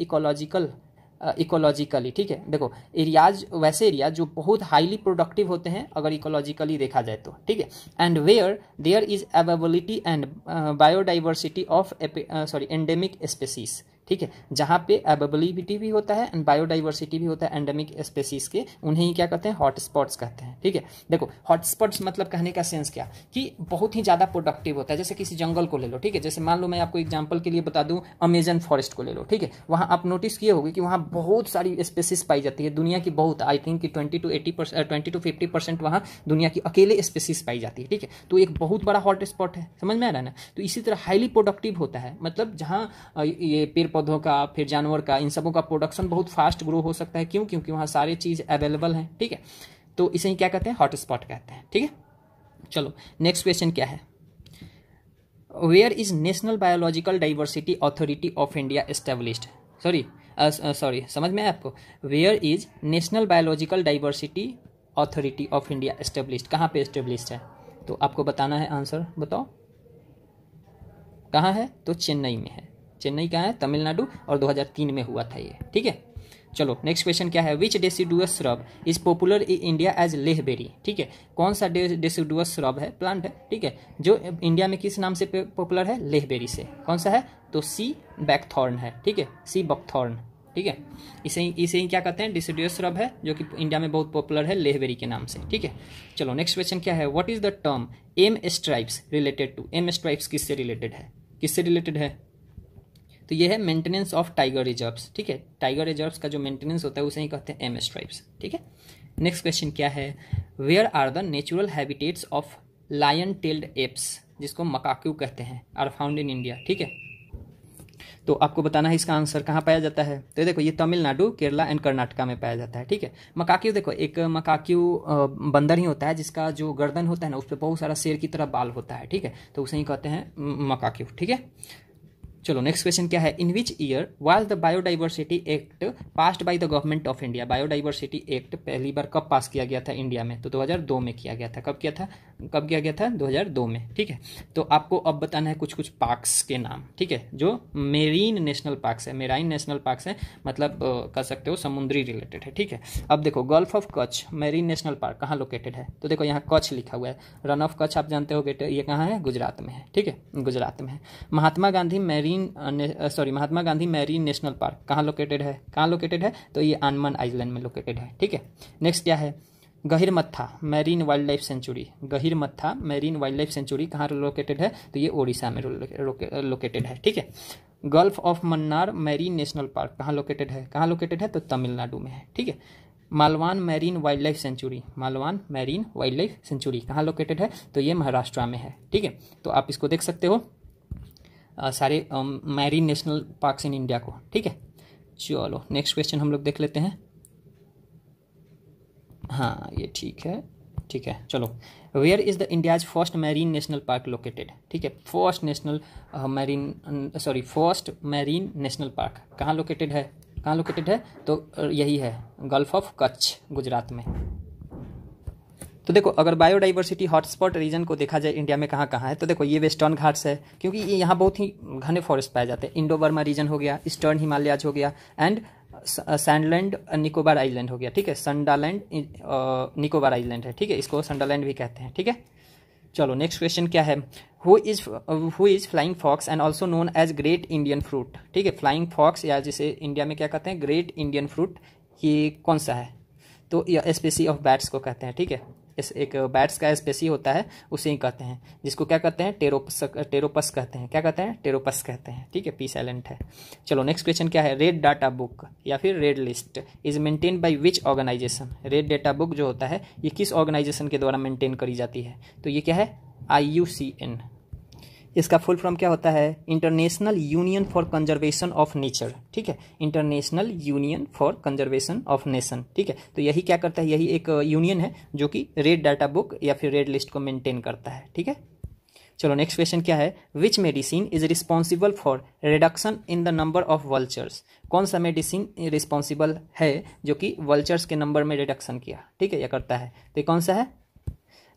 ecologically. ठीक है, देखो एरियाज वैसे एरिया जो बहुत हाईली प्रोडक्टिव होते हैं अगर इकोलॉजिकली देखा जाए तो। ठीक है, and where there is availability and biodiversity of endemic species. ठीक है, जहाँ पे अवेलेबिलिटी भी होता है एंड बायोडाइवर्सिटी भी होता है एंडेमिक स्पेसीज के, उन्हें ही क्या कहते हैं, हॉट स्पॉट्स कहते हैं। ठीक है, देखो हॉट स्पॉट्स मतलब कहने का सेंस क्या, कि बहुत ही ज़्यादा प्रोडक्टिव होता है। जैसे किसी जंगल को ले लो। ठीक है, जैसे मान लो मैं आपको एग्जांपल के लिए बता दूं, अमेजन फॉरेस्ट को ले लो। ठीक है, वहाँ आप नोटिस किए होंगे कि वहाँ बहुत सारी स्पेसीज पाई जाती है, दुनिया की बहुत, आई थिंक 20 to 50% वहाँ दुनिया की अकेले स्पेसीज पाई जाती है। ठीक है, तो एक बहुत बड़ा हॉट स्पॉट है, समझ में आ रहा है ना। तो इसी तरह हाईली प्रोडक्टिव होता है, मतलब जहाँ ये पेड़ पौधों का, फिर जानवर का, इन सबों का प्रोडक्शन बहुत फास्ट ग्रो हो सकता है। क्यों, क्योंकि वहाँ सारी चीज अवेलेबल है। ठीक है, तो इसे ही क्या कहते हैं, हॉट स्पॉट कहते हैं। ठीक है, चलो नेक्स्ट क्वेश्चन क्या है, where is national biological diversity authority of India established. Sorry समझ में आया आपको, where is national biological diversity authority of India established, कहाँ पे एस्टेब्लिश्ड है, तो आपको बताना है आंसर, बताओ। कहाँ है? तो चेन्नई में है। चेन्नई कहाँ है? तमिलनाडु, और 2003 में हुआ था ये, ठीक है। चलो नेक्स्ट क्वेश्चन क्या है? Which deciduous shrub is popular in India as Leh berry, ठीक है। कौन सा डेसिडुअस श्रब है, प्लांट है, ठीक है, जो इंडिया में किस नाम से पॉपुलर है? लेहबेरी से। कौन सा है? तो सी बैकथॉर्न है, ठीक है, सी बकथॉर्न, ठीक है। इसे ही क्या कहते हैं? डेसिडुअस श्रब है, जो कि इंडिया में बहुत पॉपुलर है लेहबेरी के नाम से, ठीक है। चलो नेक्स्ट क्वेश्चन क्या है? What is the term M stripes related to? M stripes किससे रिलेटेड है? किससे रिलेटेड है? तो ये है मेंटेनेंस ऑफ टाइगर रिजर्व्स, ठीक है। टाइगर रिजर्व्स का जो मेंटेनेंस होता है उसे ही कहते हैं एम स्ट्राइप्स, ठीक है। नेक्स्ट क्वेश्चन क्या है? Where are the natural habitats of lion tailed apes, जिसको मकाक्यू कहते हैं, आर फाउंड इन इंडिया, ठीक है। तो आपको बताना है इसका आंसर कहाँ पाया जाता है। तो देखो ये तमिलनाडु, केरला एंड कर्नाटका में पाया जाता है, ठीक है। मकाक्यू देखो, एक मकाक्यू बंदर ही होता है जिसका जो गर्दन होता है ना, उस पर बहुत सारा शेर की तरह बाल होता है, ठीक है। तो उसे ही कहते हैं मकाक्यू, ठीक है। चलो नेक्स्ट क्वेश्चन क्या है? In which year was the biodiversity act passed by the government of India? Biodiversity act पहली बार कब पास किया गया था इंडिया में? तो 2002 में किया गया था। कब किया गया था? 2002 में, ठीक है। तो आपको अब बताना है कुछ पार्क्स के नाम, ठीक है, जो मेरीन नेशनल पार्क्स है। मेराइन नेशनल पार्क्स है, मतलब कह सकते हो समुद्री रिलेटेड है, ठीक है। अब देखो gulf of Kutch marine national park कहाँ लोकेटेड है? तो देखो यहाँ कच्छ लिखा हुआ है। रन ऑफ कच्छ आप जानते हो बेटे, ये कहाँ है? गुजरात में है, ठीक है, गुजरात में है। Mahatma Gandhi marine national park कहाँ लोकेटेड है? तो ये अंडमान आइलैंड में लोकेटेड है, ठीक है। नेक्स्ट क्या है? गहिरमत्था मैरीन वाइल्ड लाइफ सेंचुरी कहाँ लोकेटेड है? तो ये ओडिशा में लोकेटेड है, ठीक है। Gulf of Mannar marine national park कहाँ लोकेटेड है? तो तमिलनाडु में है, ठीक है। Malvan marine wild life sanctuary कहाँ लोकेटेड है? तो ये महाराष्ट्र में है, ठीक है। तो आप इसको देख सकते हो सारे marine national parks in India को, ठीक है। चलो नेक्स्ट क्वेश्चन हम लोग देख लेते हैं। हाँ ये ठीक है। चलो where is the India's first marine national park located, ठीक है। फर्स्ट मैरीन नेशनल पार्क कहाँ लोकेटेड है? तो यही है गल्फ ऑफ कच्छ, गुजरात में। तो देखो अगर बायोडाइवर्सिटी हॉटस्पॉट रीजन को देखा जाए इंडिया में कहाँ है, तो देखो ये वेस्टर्न घाट्स है, क्योंकि ये यहाँ बहुत ही घने फॉरेस्ट पाए जाते हैं। इंडो बर्मा रीजन हो गया, ईस्टर्न हिमालयाज हो गया, एंड सैंडलैंड निकोबार आइलैंड हो गया, ठीक है। संडालैंड निकोबार आइलैंड है, ठीक है, इसको संडालैंड भी कहते हैं, ठीक है। चलो नेक्स्ट क्वेश्चन क्या है? Who is flying fox and also known as great Indian fruit, ठीक है। फ्लाइंग फॉक्स या जिसे इंडिया में क्या कहते हैं? ग्रेट इंडियन फ्रूट, ये कौन सा है? तो यह स्पेसी ऑफ बैट्स को कहते हैं, ठीक है। एक बैट्स का स्पेसी होता है, उसे ही कहते हैं, जिसको क्या कहते हैं? टेरोपस कहते हैं। क्या कहते हैं? टेरोपस कहते हैं, ठीक है, पी साइलेंट है। चलो नेक्स्ट क्वेश्चन क्या है? रेड डाटा बुक या फिर red list is maintain by which organisation? Red data book जो होता है ये किस ऑर्गेनाइजेशन के द्वारा मेंटेन करी जाती है? तो ये क्या है? IUCN। इसका फुल फॉर्म क्या होता है? International union for conservation of nature, ठीक है। International union for conservation of nation, ठीक है। तो यही क्या करता है? यही एक यूनियन है जो कि रेड डाटा बुक या फिर रेड लिस्ट को मेंटेन करता है, ठीक है। चलो नेक्स्ट क्वेश्चन क्या है? Which medicine is responsible for reduction in the number of vultures? कौन सा मेडिसिन रिस्पॉन्सिबल है जो कि वल्चर्स के नंबर में रिडक्शन किया, ठीक है, यह करता है? तो ये कौन सा है?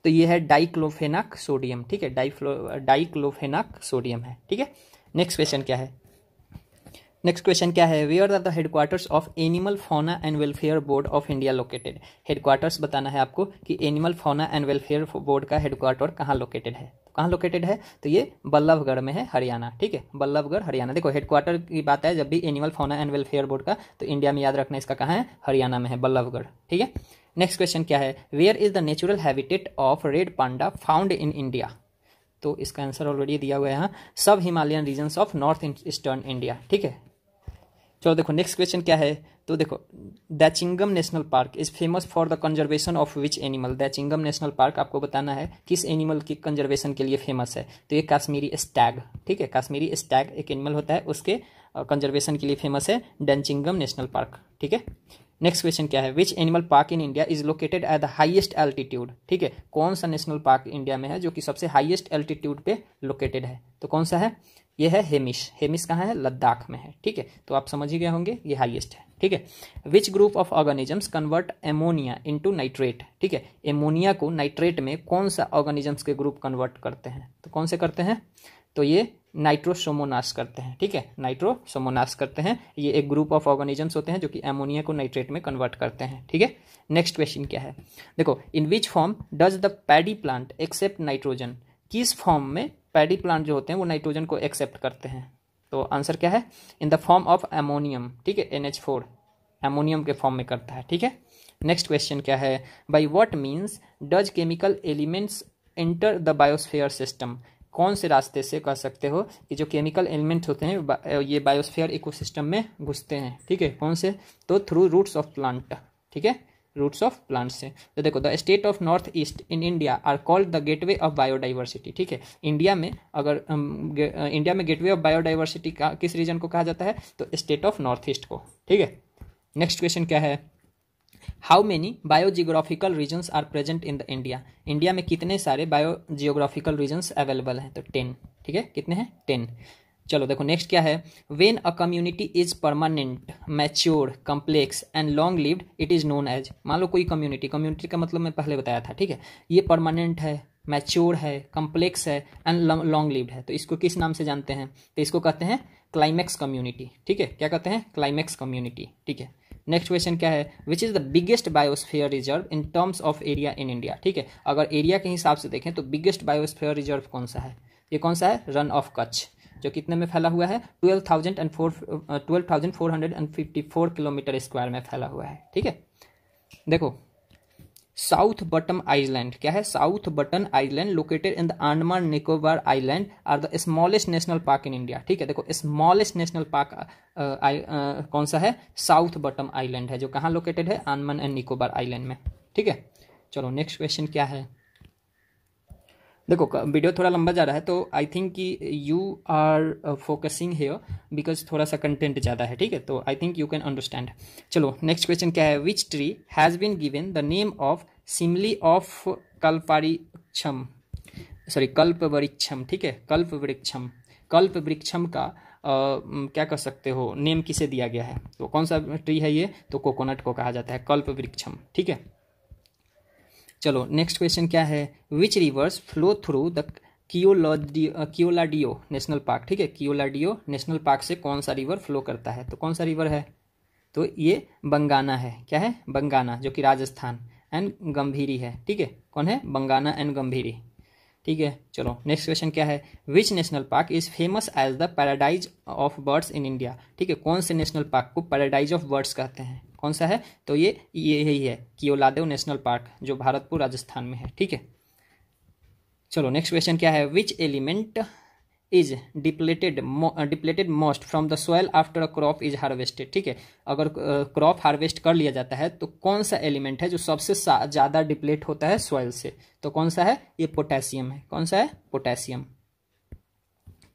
तो ये है डाइक्लोफेनाक सोडियम, ठीक है, डाइक्लोफेनाक सोडियम है, ठीक है। नेक्स्ट क्वेश्चन क्या है? Where are the headquarters of animal fauna and welfare board of India located? Headquarters बताना है आपको कि animal fauna and welfare board का हेडक्वार्टर कहाँ लोकेटेड है। तो ये बल्लभगढ़ में है, हरियाणा, ठीक है, बल्लभगढ़ हरियाणा। देखो हेडक्वार्टर की बात है जब भी animal fauna and welfare board का, तो इंडिया में याद रखना इसका कहाँ है? हरियाणा में है, बल्लभगढ़, ठीक है। नेक्स्ट क्वेश्चन क्या है? Where is the natural habitat of red panda found in India? तो इसका आंसर ऑलरेडी दिया हुआ है यहाँ, सब Himalayan regions of north eastern India, ठीक है। चलो देखो नेक्स्ट क्वेश्चन क्या है? तो देखो Dachigam national park is famous for the conservation of which animal? Dachigam national park आपको बताना है किस एनिमल की कंजर्वेशन के लिए फेमस है। तो ये काश्मीरी स्टैग, ठीक है, काश्मीरी स्टैग एक एनिमल होता है, उसके कंजर्वेशन के लिए फेमस है दैचिंगम नेशनल पार्क, ठीक है। नेक्स्ट क्वेश्चन क्या है? Which animal park in India is located at the highest altitude? ठीक है, कौन सा नेशनल पार्क इंडिया में है जो कि सबसे हाईएस्ट एल्टीट्यूड पे लोकेटेड है? तो कौन सा है? ये है हेमिस। हेमिस कहाँ है? लद्दाख में है, ठीक है। तो आप समझ ही गए होंगे ये हाईएस्ट है, ठीक है। Which group of organisms convert ammonia into nitrate? ठीक है, एमोनिया को नाइट्रेट में कौन सा ऑर्गेनिजम्स के ग्रुप कन्वर्ट करते हैं? तो कौन से करते हैं? तो ये नाइट्रोसोमोनास करते हैं, ठीक है, नाइट्रोसोमोनास करते हैं। ये एक ग्रुप ऑफ ऑर्गेनिजम्स होते हैं जो कि एमोनिया को नाइट्रेट में कन्वर्ट करते हैं, ठीक है। नेक्स्ट क्वेश्चन क्या है, देखो, in which form does the paddy plant accept nitrogen, किस फॉर्म में पैडी प्लांट जो होते हैं वो नाइट्रोजन को एक्सेप्ट करते हैं? तो आंसर क्या है, in the form of ammonium, ठीक है, NH4 एमोनियम के फॉर्म में करता है, ठीक है। नेक्स्ट क्वेश्चन क्या है, by what means does chemical elements enter the biosphere system, कौन से रास्ते से कह सकते हो कि जो केमिकल एलिमेंट होते हैं ये बायोस्फीयर इकोसिस्टम में घुसते हैं, ठीक है, कौन से? तो थ्रू रूट्स ऑफ प्लांट, ठीक है, रूट्स ऑफ प्लांट से। तो देखो, the state of north east in India are called the gateway of biodiversity, ठीक है। इंडिया में अगर इंडिया में गेटवे ऑफ बायोडाइवर्सिटी का किस रीजन को कहा जाता है? तो स्टेट ऑफ नॉर्थ ईस्ट को, ठीक है। नेक्स्ट क्वेश्चन क्या है, how many biogeographical regions are present in the India, India में कितने सारे बायोजियोग्राफिकल रीजन्स अवेलेबल हैं? तो 10, ठीक है, कितने हैं? 10। चलो देखो, नेक्स्ट क्या है, when a community is permanent, mature, complex and long lived it is known as, मान लो कोई कम्युनिटी का मतलब मैं पहले बताया था, ठीक है, ये परमानेंट है, मैच्योर है, कम्प्लेक्स है एंड लॉन्ग लिव्ड है, तो इसको किस नाम से जानते हैं? तो इसको कहते हैं क्लाइमेक्स कम्युनिटी, ठीक है, क्या कहते हैं? क्लाइमेक्स कम्युनिटी, ठीक है। नेक्स्ट क्वेश्चन क्या है, which is the biggest biosphere reserve in terms of area in India, ठीक है, अगर एरिया के हिसाब से देखें तो बिगेस्ट बायोस्फीयर रिजर्व कौन सा है? ये कौन सा है? रन ऑफ कच्छ, जो कितने में फैला हुआ है? 12,454 किलोमीटर स्क्वायर में फैला हुआ है, ठीक है। देखो, साउथ बटन आइलैंड क्या है? South button island located in the Andaman Nicobar island are the smallest national park in India, ठीक है। देखो, स्मॉलेस्ट नेशनल पार्क कौन सा है? साउथ बटन आइलैंड है, जो कहाँ लोकेटेड है? अंडमान एंड निकोबार आइलैंड में, ठीक है। चलो नेक्स्ट क्वेश्चन क्या है, देखो वीडियो थोड़ा लंबा जा रहा है तो आई थिंक कि you are focusing here because थोड़ा सा कंटेंट ज़्यादा है, ठीक है, तो I think you can understand. चलो नेक्स्ट क्वेश्चन क्या है, which tree has been given the name of simile of Kalpavriksham, ठीक है, कल्पवृक्षम, कल्पवृक्षम का क्या कह सकते हो नेम किसे दिया गया है? तो कौन सा ट्री है ये? तो कोकोनट को कहा जाता है कल्पवृक्षम, ठीक है। चलो नेक्स्ट क्वेश्चन क्या है, which rivers flow through the Keoladeo national park, ठीक है, कियोलाडियो नेशनल पार्क से कौन सा रिवर फ्लो करता है? तो कौन सा रिवर है? तो ये बंगाना है, क्या है? बंगाना, जो कि राजस्थान, एंड गंभीरी है, ठीक है, कौन है? बंगाना एंड गंभीरी, ठीक है। चलो नेक्स्ट क्वेश्चन क्या है, which national park is famous as the paradise of birds in India, ठीक है, कौन से नेशनल पार्क को पैराडाइज ऑफ बर्ड्स कहते हैं? कौन सा है? तो ये यही है, कियोलादेव नेशनल पार्क, जो भारतपुर राजस्थान में है, ठीक है। चलो नेक्स्ट क्वेश्चन क्या है, which element is depleted most from the soil after a crop is harvested, ठीक है, अगर क्रॉप हार्वेस्ट कर लिया जाता है तो कौन सा एलिमेंट है जो सबसे ज़्यादा डिप्लेट होता है सॉइल से? तो कौन सा है? ये पोटेशियम है, कौन सा है? पोटेशियम।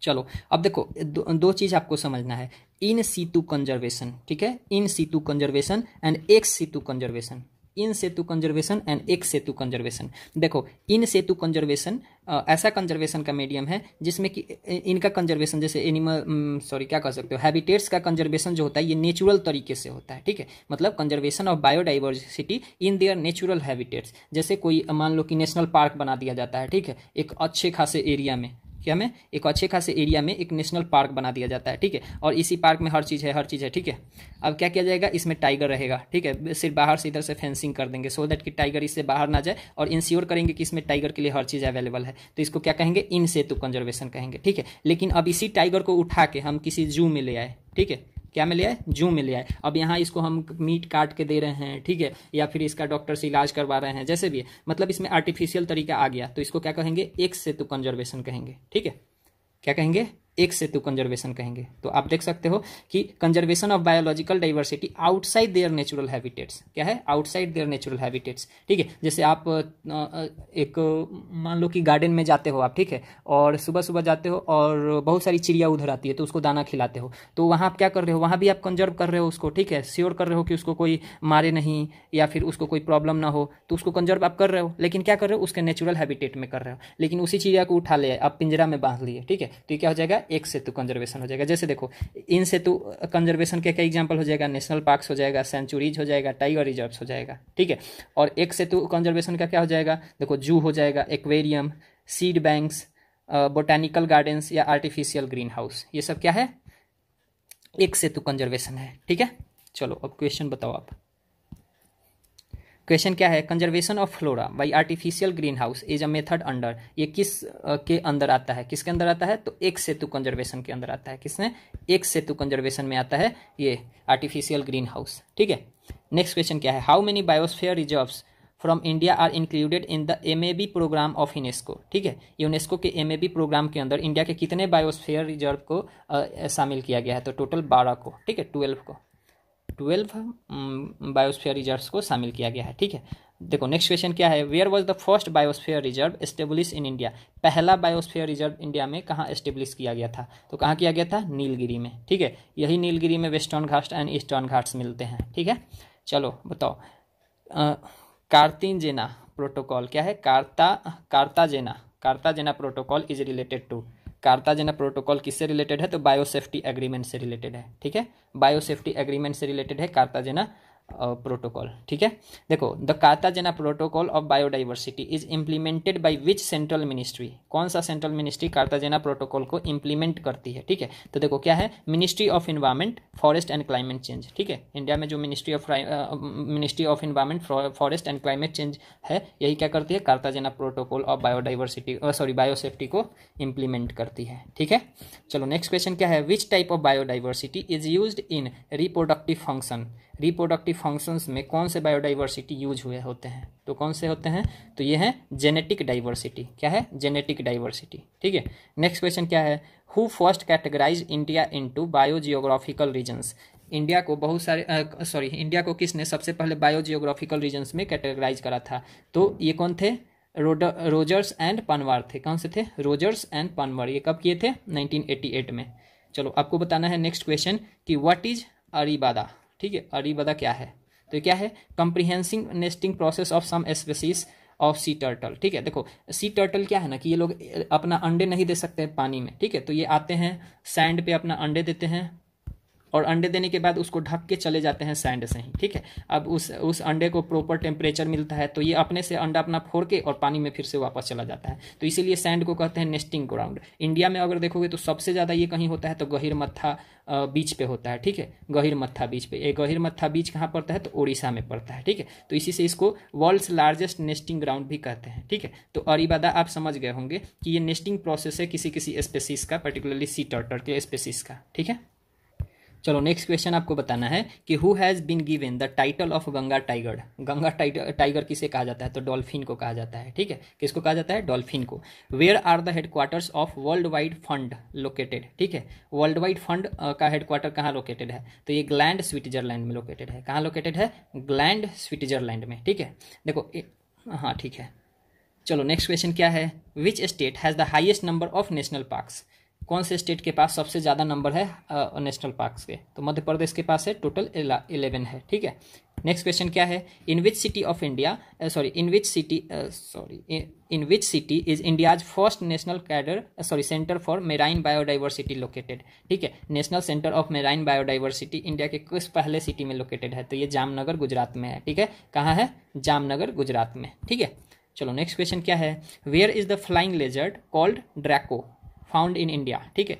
चलो अब देखो, दो चीज़ आपको समझना है, इन सीतु कंजर्वेशन, ठीक है, in situ conservation and ex situ conservation, in situ conservation and ex situ conservation. देखो, इन सेतु कंजर्वेशन ऐसा कंजर्वेशन का मीडियम है जिसमें कि इनका कंजर्वेशन जैसे क्या कह सकते हो, हैबिटेट्स का कंजर्वेशन जो होता है ये नेचुरल तरीके से होता है, ठीक है, मतलब conservation of biodiversity in their natural habitats. जैसे कोई मान लो कि नेशनल पार्क बना दिया जाता है, ठीक है, एक अच्छे खासे एरिया में, क्या में एक अच्छे खासे एरिया में एक नेशनल पार्क बना दिया जाता है, ठीक है, और इसी पार्क में हर चीज़ है, ठीक है। अब क्या किया जाएगा, इसमें टाइगर रहेगा, ठीक है, सिर्फ बाहर से इधर से फेंसिंग कर देंगे सो दैट कि टाइगर इससे बाहर ना जाए, और इंश्योर करेंगे कि इसमें टाइगर के लिए हर चीज़ अवेलेबल है, तो इसको क्या कहेंगे? इन सेतु कंजर्वेशन कहेंगे, ठीक है। लेकिन अब इसी टाइगर को उठा के हम किसी जू में ले आए, ठीक है, क्या में ले आए? जू में ले आए, अब यहाँ इसको हम मीट काट के दे रहे हैं, ठीक है, या फिर इसका डॉक्टर से इलाज करवा रहे हैं, जैसे भी है, मतलब इसमें आर्टिफिशियल तरीका आ गया, तो इसको क्या कहेंगे? एक सेतु कंजर्वेशन कहेंगे, ठीक है, क्या कहेंगे? एक सेतु कंजर्वेशन कहेंगे। तो आप देख सकते हो कि conservation of biological diversity outside there natural habitats, क्या है? आउटसाइड देयर नेचुरल हैबिटेट्स, ठीक है। जैसे आप एक मान लो कि गार्डन में जाते हो आप, ठीक है, और सुबह सुबह जाते हो और बहुत सारी चिड़िया उधर आती है तो उसको दाना खिलाते हो, तो वहाँ आप क्या कर रहे हो? वहाँ भी आप कंजर्व कर रहे हो उसको, ठीक है, श्योर कर रहे हो कि उसको कोई मारे नहीं या फिर उसको कोई प्रॉब्लम ना हो, तो उसको कंजर्व आप कर रहे हो, लेकिन क्या कर रहे हो? उसके नेचुरल हैबिटेट में कर रहे हो। लेकिन उसी चिड़िया को उठा ले आप पिंजरा में बांध लिए, ठीक है, तो ये क्या हो जाएगा? एक सेतु कंजर्वेशन हो जाएगा। जैसे देखो, इन सेतु कंजर्वेशन के कई एग्जांपल हो जाएगा, नेशनल पार्क्स हो जाएगा, सेंचुरीज हो जाएगा, टाइगर रिजर्व्स हो जाएगा, ठीक है। और एक सेतु कंजर्वेशन का क्या हो जाएगा? देखो, जू हो जाएगा, aquarium, seed banks, botanical gardens या आर्टिफिशियल ग्रीन हाउस, ये सब क्या है, एक सेतु कंजर्वेशन है। ठीक है, चलो अब क्वेश्चन बताओ आप। क्वेश्चन क्या है, conservation of flora bye artificial green house is a method under, ये किस के अंदर आता है, किसके अंदर आता है, तो एक सेतु कंजर्वेशन के अंदर आता है। किसने, एक सेतु कंजर्वेशन में आता है ये आर्टिफिशियल ग्रीन हाउस। ठीक है, नेक्स्ट क्वेश्चन क्या है, how many biosphere reserves from India are included in the MAB programme of UNESCO. ठीक है, यूनेस्को के MAB प्रोग्राम के अंदर इंडिया के कितने बायोस्फीयर रिजर्व को शामिल किया गया है, तो टोटल 12 को। ठीक है, 12 बायोस्फीयर रिजर्व्स को शामिल किया गया है। ठीक है, देखो नेक्स्ट क्वेश्चन क्या है, where was the first biosphere reserve establish in India, पहला बायोस्फीयर रिजर्व इंडिया में कहाँ एस्टेब्लिश किया गया था, तो कहाँ किया गया था, नीलगिरी में। ठीक है, यही नीलगिरी में western Ghats and eastern Ghats मिलते हैं। ठीक है, चलो बताओ, कार्ताजेना प्रोटोकॉल क्या है, Cartagena protocol is related to, Cartagena protocol किससे रिलेटेड है, तो बायोसेफ्टी एग्रीमेंट से रिलेटेड है। ठीक है, बायोसेफ्टी एग्रीमेंट से रिलेटेड है कार्ताजेना प्रोटोकॉल। ठीक है, देखो the Cartagena protocol of biodiversity is implemented by which central ministry, कौन सा सेंट्रल मिनिस्ट्री कार्ताजेना प्रोटोकॉल को इम्प्लीमेंट करती है। ठीक है, तो देखो क्या है, ministry of environment forest and climate change. ठीक है, इंडिया में जो ministry of environment forest and climate change है, यही क्या करती है, Cartagena protocol of biodiversity biosafety को इम्प्लीमेंट करती है। ठीक है, चलो नेक्स्ट क्वेश्चन क्या है, विच type of biodiversity is used in reproductive function, reproductive functions में कौन से बायोडाइवर्सिटी यूज हुए होते हैं, तो कौन से होते हैं, तो ये है जेनेटिक डाइवर्सिटी। क्या है, जेनेटिक डाइवर्सिटी। ठीक है, नेक्स्ट क्वेश्चन क्या है, who first categorise India into biogeographical regions, India को बहुत सारे इंडिया को किसने सबसे पहले बायोजियोग्राफिकल रीजन्स में कैटेगराइज करा था, तो ये कौन थे, रोजर्स एंड पनवार थे। कौन से थे, रोजर्स एंड पनवार, ये कब किए थे, 1988 में। चलो आपको बताना है नेक्स्ट क्वेश्चन कि व्हाट इज अरीबादा। ठीक है, अरीबादा क्या है, तो ये क्या है, comprehensive nesting process of some species of sea turtle. ठीक है, देखो सी टर्टल क्या है ना कि ये लोग अपना अंडे नहीं दे सकते पानी में। ठीक है, तो ये आते हैं सैंड पे अपना अंडे देते हैं और अंडे देने के बाद उसको ढक के चले जाते हैं सैंड से ही। ठीक है, अब उस अंडे को प्रॉपर टेम्परेचर मिलता है तो ये अपने से अंडा अपना फोड़ के और पानी में फिर से वापस चला जाता है, तो इसीलिए सैंड को कहते हैं नेस्टिंग ग्राउंड। इंडिया में अगर देखोगे तो सबसे ज़्यादा ये कहीं होता है तो गहिरमत्था बीच पे होता है। ठीक है, गहिरमत्था बीच पे, ये गहिरमत्था बीच कहाँ पड़ता है, तो उड़ीसा में पड़ता है। ठीक है, तो इसी से इसको वर्ल्ड्स लार्जेस्ट नेस्टिंग ग्राउंड भी कहते हैं। ठीक है, तो अरीबादा आप समझ गए होंगे कि ये नेस्टिंग प्रोसेस है किसी किसी स्पेसीज का, पर्टिकुलरली सी टर्टल के स्पेसीज का। ठीक है, चलो नेक्स्ट क्वेश्चन आपको बताना है कि who has been given the title of Ganga tiger, Ganga tiger किसे कहा जाता है, तो डॉल्फिन को कहा जाता है। ठीक है, किसको कहा जाता है, डॉल्फिन को। Where are the headquarters of world wide fund located. ठीक है, वर्ल्ड वाइड फंड का हेडक्वार्टर कहाँ लोकेटेड है, तो ये ग्लैंड स्विट्जरलैंड में लोकेटेड है। कहाँ लोकेटेड है, ग्लैंड स्विट्जरलैंड में। ठीक है, देखो हाँ ठीक है, चलो नेक्स्ट क्वेश्चन क्या है, which state has the highest number of national parks, कौन से स्टेट के पास सबसे ज़्यादा नंबर है नेशनल पार्क्स के, तो मध्य प्रदेश के पास है, टोटल 11 है। ठीक है, नेक्स्ट क्वेश्चन क्या है, in which city of India in which city is India's first national centre for marine biodiversity located. ठीक है, national centre of marine biodiversity India के किस पहले सिटी में लोकेटेड है, तो ये जामनगर गुजरात में है। ठीक है, कहाँ है, जामनगर गुजरात में। ठीक है, चलो नेक्स्ट क्वेश्चन क्या है, where is the flying lizard called draco found in India. ठीक है,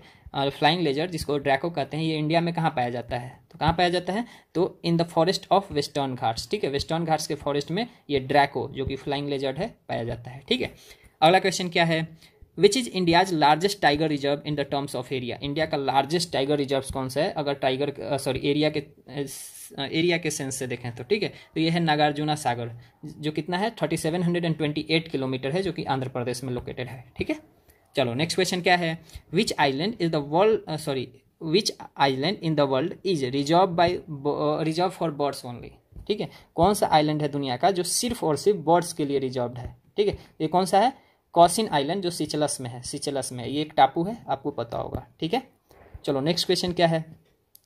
फ्लाइंग लेजर जिसको ड्रैको कहते हैं, ये इंडिया में कहाँ पाया जाता है, तो कहाँ पाया जाता है, तो in the forest of western Ghats. ठीक है, वेस्टर्न घाट्स के फॉरेस्ट में ये ड्रैको जो कि फ्लाइंग लेजर्ड है पाया जाता है। ठीक है, अगला क्वेश्चन क्या है, which is India's largest tiger reserve in the terms of area, India का लार्जेस्ट टाइगर रिजर्व कौन सा है, अगर टाइगर एरिया के सेंस से देखें तो। ठीक है, तो ये है नागार्जुना सागर जो कितना है 3728 किलोमीटर है, जो कि आंध्र प्रदेश में लोकेटेड है। ठीक है, चलो नेक्स्ट क्वेश्चन क्या है, which island in the world is reserve for birds only. ठीक है, कौन सा आइलैंड है दुनिया का जो सिर्फ और सिर्फ बर्ड्स के लिए रिजर्व्ड है। ठीक है, ये कौन सा है, कॉसिन आइलैंड जो सिचलस में है, ये एक टापू है, आपको पता होगा। ठीक है, चलो नेक्स्ट क्वेश्चन क्या है,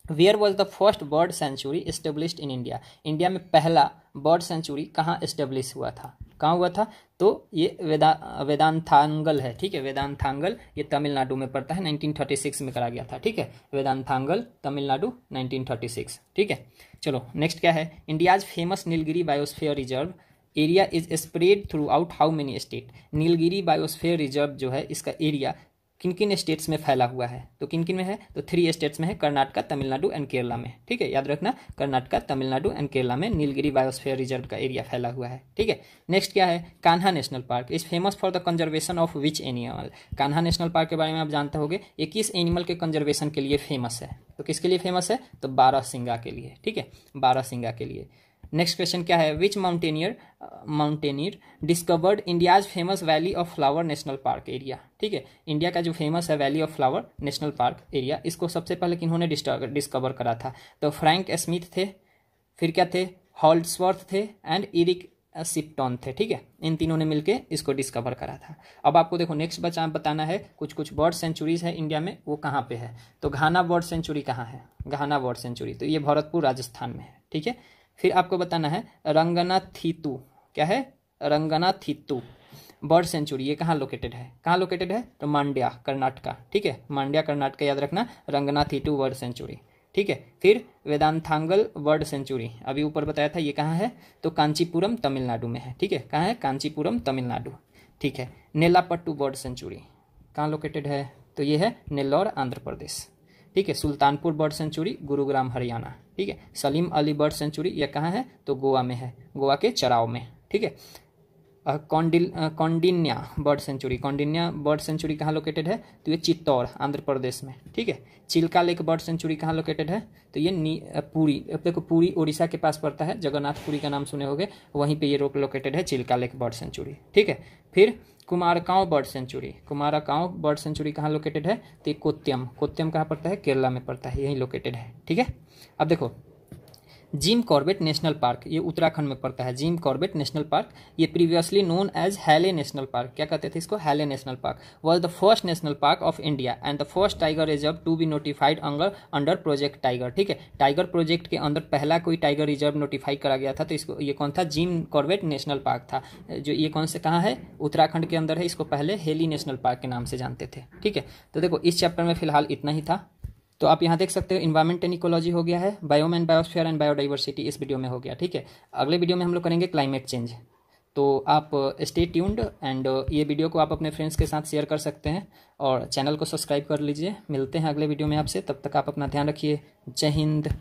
where was the first bird sanctuary established in India, India में पहला बर्ड सेंचुरी कहाँ एस्टेब्लिश हुआ था, कहाँ हुआ था, तो ये वेदांतांगल है। ठीक है, वेदांतांगल ये तमिलनाडु में पड़ता है, 1936 में करा गया था। ठीक है, वेदांतांगल तमिलनाडु 1936। ठीक है, चलो नेक्स्ट क्या है, India's famous Nilgiri biosphere reserve area is spread through out how many state. Nilgiri biosphere reserve जो है इसका एरिया किन किन स्टेट्स में फैला हुआ है, तो किन किन में है, तो 3 स्टेट्स में है, कर्नाटका, तमिलनाडु एंड केरला में। ठीक है, याद रखना, कर्नाटका, तमिलनाडु एंड केरला में नीलगिरी बायोस्फीयर रिजर्व का एरिया फैला हुआ है। ठीक है, नेक्स्ट क्या है, Kanha national park is famous for the conservation of which animal. Kanha national park के बारे में आप जानते होंगे, ये किस एनिमल के कंजर्वेशन के लिए फेमस है, तो किसके लिए फेमस है, तो बारहसिंगा के लिए। ठीक है, बारहसिंगा के लिए। नेक्स्ट क्वेश्चन क्या है, which mountaineer discovered India's famous valley of flower national park area. ठीक है, इंडिया का जो फेमस है valley of flower national park area, इसको सबसे पहले किन्होंने डिस्कवर करा था, तो फ्रैंक स्मिथ थे, फिर क्या थे, हॉल्ड्सवर्थ थे एंड इरिक शिप्टन थे। ठीक है, इन तीनों ने मिलकर इसको डिस्कवर करा था। अब आपको देखो नेक्स्ट बताना है, कुछ बर्ड सेंचुरीज है इंडिया में, वो कहाँ पे है, तो घाना बर्ड सेंचुरी कहाँ है, घाना बर्ड सेंचुरी, तो ये भरतपुर राजस्थान में है। ठीक है, फिर आपको बताना है रंगनाथीतू, क्या है, रंगनाथीतू बर्ड सेंचुरी, ये कहाँ लोकेटेड है, कहाँ लोकेटेड है, तो मांड्या कर्नाटका। ठीक है, मांड्या कर्नाटका याद रखना, रंगनाथीतू बर्ड सेंचुरी। ठीक है, फिर वेदांथांगल बर्ड सेंचुरी अभी ऊपर बताया था, ये कहाँ है, तो कांचीपुरम तमिलनाडु में है। ठीक है, कहाँ है, कांचीपुरम तमिलनाडु। ठीक है, नेलापट्टू बर्ड सेंचुरी कहाँ लोकेटेड है, तो ये है नेल्लौर आंध्र प्रदेश। ठीक है, सुल्तानपुर बर्ड सेंचुरी गुरुग्राम हरियाणा। ठीक है, सलीम अली बर्ड सेंचुरी यह कहाँ है, तो गोवा में है, गोवा के चराव में। ठीक है, कौंडिन्या बर्ड सेंचुरी कहाँ लोकेटेड है, तो ये चित्तौड़ आंध्र प्रदेश में। ठीक है, चिल्का लेक बर्ड सेंचुरी कहाँ लोकेटेड है, तो ये पुरी, देखो पुरी उड़ीसा के पास पड़ता है, जगन्नाथपुरी का नाम सुने होंगे, वहीं पे ये लोकेटेड है चिल्का लेक बर्ड सेंचुरी। ठीक है, फिर कुमारकांव बर्ड सेंचुरी कहाँ लोकेटेड है, तो ये कोत्तयम कहाँ पड़ता है, केरला में पड़ता है, यहीं लोकेटेड है। ठीक है, अब देखो जिम कॉर्बेट नेशनल पार्क, ये उत्तराखंड में पड़ता है, जिम कॉर्बेट नेशनल पार्क, ये previously known as Hailey national park, क्या कहते थे इसको, Hailey national park, was the first national park of India and the first tiger reserve to be notified under project tiger. ठीक है, tiger project के अंदर पहला कोई टाइगर रिजर्व नोटिफाई करा गया था, तो इसको ये कौन था, जिम कॉर्बेट नेशनल पार्क था, जो ये कौन से कहाँ है, उत्तराखंड के अंदर है, इसको पहले हेली नेशनल पार्क के नाम से जानते थे। ठीक है, तो देखो इस चैप्टर में फिलहाल इतना ही था। तो आप यहाँ देख सकते हो इन्वायरमेंट एंड इकोलॉजी हो गया है, biome and biosphere and biodiversity इस वीडियो में हो गया। ठीक है, अगले वीडियो में हम लोग करेंगे क्लाइमेट चेंज। तो आप स्टे ट्यून्ड एंड ये वीडियो को आप अपने फ्रेंड्स के साथ शेयर कर सकते हैं और चैनल को सब्सक्राइब कर लीजिए। मिलते हैं अगले वीडियो में आपसे, तब तक आप अपना ध्यान रखिए। जय हिंद।